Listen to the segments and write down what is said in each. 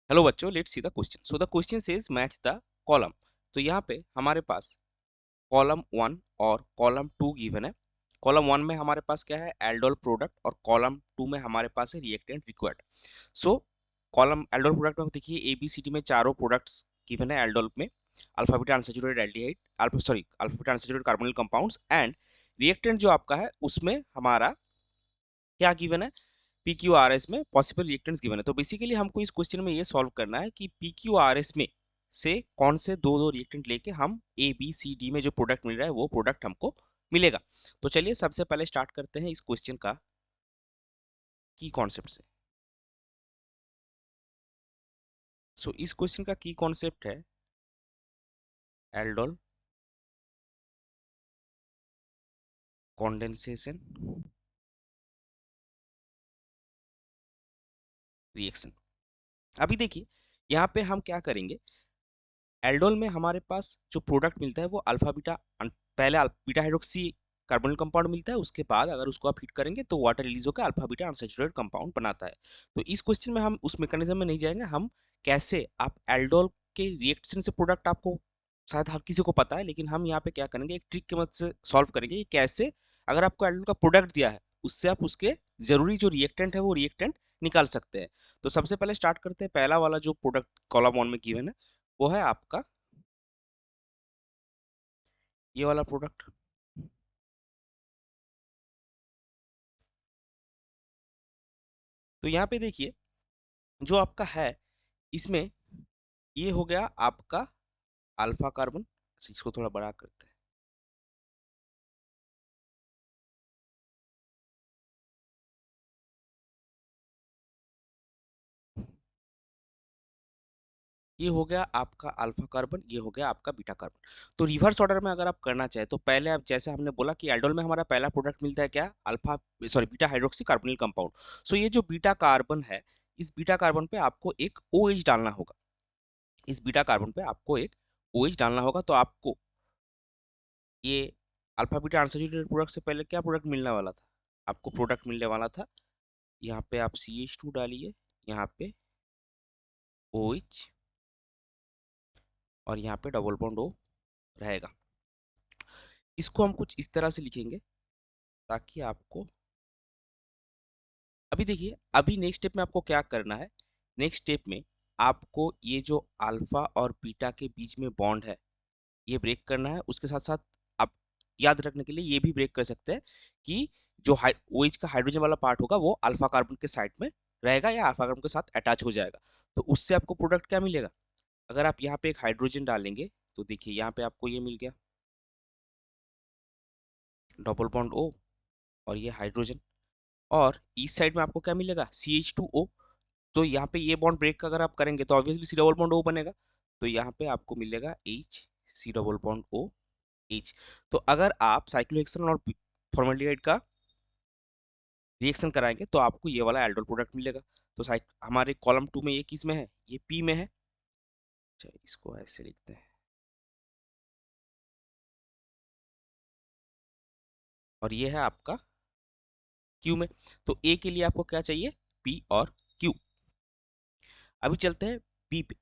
Hello बच्चों, let's see the question. So the question says match the column. तो यहाँ पे हमारे पास कॉलम वन और कॉलम टू गिवन है। कॉलम वन में हमारे पास क्या है, एल्डोल प्रोडक्ट, और कॉलम टू में हमारे पास है रिएक्टेंट रिक्वायर्ड। सो कॉलम एल्डोल प्रोडक्ट में देखिए ए बी सी डी में चारों प्रोडक्ट्स गिवन है एल्डोल में। Alpha beta unsaturated aldehyde, alpha beta unsaturated carbonyl compounds, and reactant जो आपका है उसमें हमारा क्या गिवन है, PQRS में पॉसिबल रिएक्टेंट्स गिवन है। तो बेसिकली हमको इस क्वेश्चन में ये सॉल्व करना है कि PQRS में से कौन से दो दो रिएक्टेंट लेके हम ABCD में जो प्रोडक्ट मिल रहा है वो प्रोडक्ट हमको मिलेगा। तो चलिए सबसे पहले स्टार्ट करते हैं इस क्वेश्चन का की कॉन्सेप्ट से। सो इस क्वेश्चन का की कॉन्सेप्ट है एल्डोल कॉन्डेंसेशन रिएक्शन। अभी देखिए यहाँ पे हम क्या करेंगे, एल्डोल में हमारे पास जो प्रोडक्ट मिलता है वो अल्फा बीटा पहले बीटा हाइड्रोक्सी कार्बोनिल कंपाउंड मिलता है, उसके बाद अगर उसको आप हीट करेंगे तो वाटर रिलीज होकर अल्फा बीटा अनसैचुरेटेड कंपाउंड बनाता है। तो इस क्वेश्चन में हम उस मैकेनिज्म में नहीं जाएंगे, हम कैसे आप एल्डोल के रिएक्शन से प्रोडक्ट आपको शायद हर किसी को पता है, लेकिन हम यहाँ पे क्या करेंगे, एक ट्रिक की मदद से सॉल्व करेंगे कि कैसे अगर आपको एल्डोल का प्रोडक्ट दिया है उससे आप उसके जरूरी जो रिएक्टेंट है वो रिएक्टेंट निकाल सकते हैं। तो सबसे पहले स्टार्ट करते हैं, पहला वाला जो प्रोडक्ट कॉलम वन में गिवन है वो है आपका ये वाला प्रोडक्ट। तो यहाँ पे देखिए जो आपका है इसमें ये हो गया आपका अल्फा कार्बन। अच्छा, इसको थोड़ा बड़ा करते हैं। ये हो गया आपका अल्फा कार्बन, ये हो गया आपका बीटा कार्बन। तो रिवर्स ऑर्डर में अगर आप करना चाहे तो पहले आप जैसे हमने बोला कि एल्डोल में हमारा पहला प्रोडक्ट मिलता है क्या, alpha sorry beta hydroxy carbonyl compound. So ये जो बीटा कार्बन है इस बीटा कार्बन पे आपको एक OH डालना होगा। इस बीटा कार्बन पे आपको एक OH डालना होगा। तो आपको ये अल्फा बीटा अनसैचुरेटेड प्रोडक्ट से पहले क्या प्रोडक्ट मिलने वाला था, आपको प्रोडक्ट मिलने वाला था यहाँ पे आप CH2 डालिए, यहाँ पे OH, और यहाँ पे डबल बॉन्ड O रहेगा। इसको हम कुछ इस तरह से लिखेंगे ताकि आपको अभी देखिए अभी नेक्स्ट स्टेप में आपको क्या करना है, नेक्स्ट स्टेप में आपको ये जो अल्फा और बीटा के बीच में बॉन्ड है ये ब्रेक करना है। उसके साथ साथ आप याद रखने के लिए ये भी ब्रेक कर सकते हैं कि जो OH का हाइड्रोजन वाला पार्ट होगा वो अल्फा कार्बन के साइड में रहेगा या अल्फा कार्बन के साथ अटैच हो जाएगा। तो उससे आपको प्रोडक्ट क्या मिलेगा, अगर आप यहाँ पे एक हाइड्रोजन डालेंगे तो देखिए यहाँ पे आपको ये मिल गया डबल बॉन्ड O और ये हाइड्रोजन, और इस साइड में आपको क्या मिलेगा CH2O। तो यहाँ पे ये बॉन्ड ब्रेक अगर आप करेंगे तो obviously C double bond O बनेगा। तो यहाँ पे आपको मिलेगा H C double bond O H। तो अगर आप साइक्लोहेक्सेन और फॉर्मल्डिहाइड का रिएक्शन कराएंगे तो आपको ये वाला एल्डोल प्रोडक्ट मिलेगा। तो हमारे कॉलम टू में ये किस में है, ये P में है। अच्छा, इसको ऐसे लिखते हैं, और ये है आपका Q में। तो A के लिए आपको क्या चाहिए, P और Q। अभी चलते हैं B पे।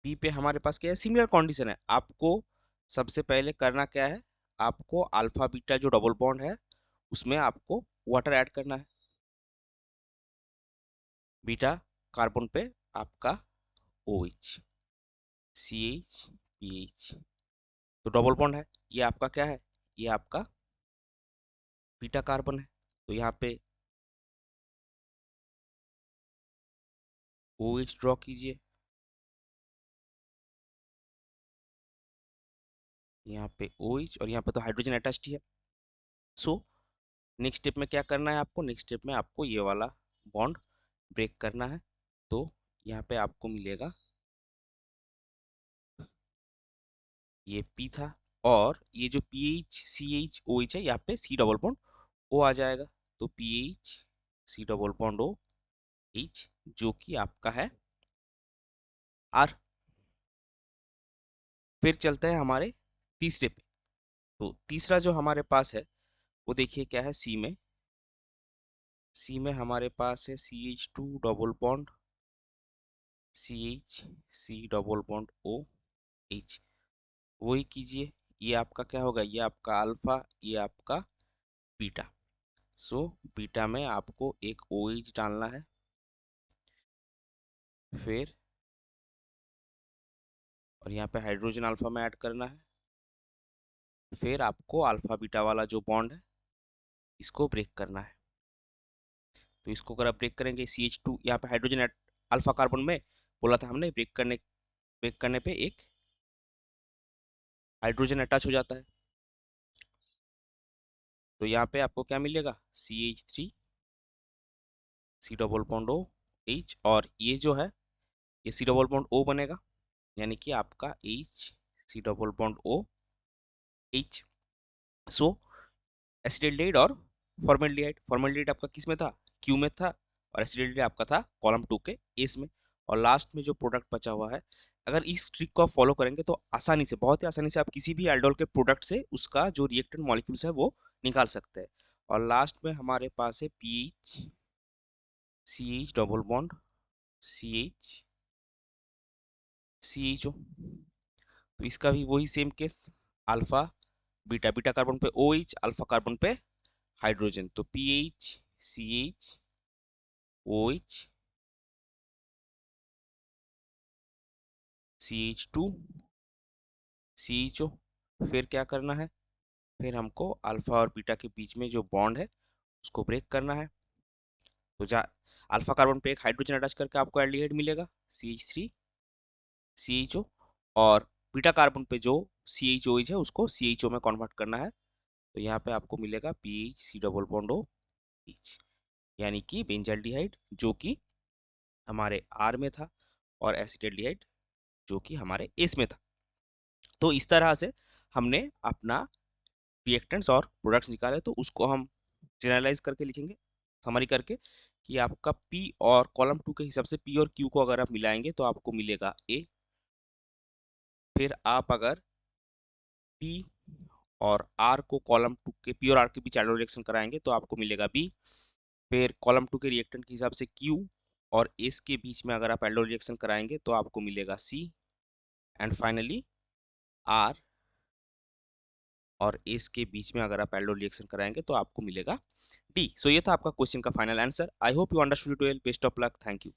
बी पे हमारे पास क्या है, सिमिलर कंडीशन है। आपको सबसे पहले करना क्या है, आपको अल्फा बीटा जो डबल बॉन्ड है उसमें आपको वाटर ऐड करना है। बीटा कार्बन पे आपका OH CH PH, तो डबल बॉन्ड है, ये आपका क्या है, ये आपका बीटा कार्बन है। तो यहाँ पे OH ड्रॉ कीजिए, यहाँ पे OH, और यहाँ पे तो हाइड्रोजन अटैच्ड ही है। सो नेक्स्ट स्टेप में क्या करना है आपको, नेक्स्ट स्टेप में आपको ये वाला बॉन्ड ब्रेक करना है। तो यहाँ पे आपको मिलेगा ये P था, और ये जो PH CH OH है यहाँ पे C डबल बॉन्ड O आ जाएगा। तो PH C double bond O H, जो कि आपका है R। फिर चलते हैं हमारे तीसरे पे। तो तीसरा जो हमारे पास है वो देखिए क्या है, C में हमारे पास है CH2 double bond CH, C double bond OH, वही कीजिए। ये आपका क्या होगा, ये आपका अल्फा, ये आपका बीटा। सो बीटा में आपको एक OH डालना है, फिर और यहाँ पे हाइड्रोजन अल्फा में ऐड करना है, फिर आपको अल्फा बीटा वाला जो बॉन्ड है इसको ब्रेक करना है। तो इसको अगर आप ब्रेक करेंगे, CH2 यहाँ पे हाइड्रोजन अल्फा कार्बन में बोला था हमने, ब्रेक करने पे एक हाइड्रोजन अटैच हो जाता है। तो यहाँ पे आपको क्या मिलेगा, CH3, C double bond OH, और ये जो है ये C डबल बॉन्ड O बनेगा, यानी कि आपका H, C double bond OH। सो एसिटाल्डिहाइड और फॉर्मेल्डिहाइड, फॉर्मेल्डिहाइड आपका किस में था, Q में था, और एसिटाल्डिहाइड आपका था कॉलम 2 के एस में। और लास्ट में जो प्रोडक्ट बचा हुआ है, अगर इस ट्रिक को आप फॉलो करेंगे तो आसानी से, बहुत ही आसानी से आप किसी भी एल्डोल के प्रोडक्ट से उसका जो रिएक्टेंट मॉलिक्यूल्स है वो निकाल सकते हैं। और लास्ट में हमारे पास है pH, CH double bond CH, CHO। तो इसका भी वही same case, alpha beta, beta carbon पे OH, अल्फा कार्बन पे हाइड्रोजन, तो PH, CH, OH, CH2, CHO। फिर क्या करना है, फिर हमको अल्फा और बीटा के बीच में जो बॉन्ड है उसको ब्रेक करना है। तो जा अल्फा कार्बन पे एक हाइड्रोजन अटैच करके आपको एल्डिहाइड मिलेगा, CH3, CHO, और बीटा कार्बन पे जो CHOH है उसको CHO में कन्वर्ट करना है। तो यहाँ पे आपको मिलेगा PH, C double bond OH, यानी कि बेंजाल्डिहाइड जो कि हमारे R में था, और एसिटाल्डिहाइड जो कि हमारे S में था। तो इस तरह से हमने अपना रिएक्टेंट्स और प्रोडक्ट्स निकाले। तो उसको हम जनरलाइज करके लिखेंगे, समरी करके, कि आपका P और कॉलम 2 के हिसाब से P और Q को अगर आप मिलाएंगे तो आपको मिलेगा A। फिर आप अगर P और R को कॉलम 2 के, P और R के बीच एल्डोल रिएक्शन कराएंगे तो आपको मिलेगा B। फिर कॉलम 2 के रिएक्टेंट के हिसाब से Q और S के बीच में अगर आप एल्डोल रिएक्शन कराएंगे तो आपको मिलेगा C। एंड फाइनली R और S के बीच में अगर आप एल्डोल रिएक्शन कराएंगे तो आपको मिलेगा D। सो ये था आपका क्वेश्चन का final answer. I hope you understood it well. Best of luck, thank you.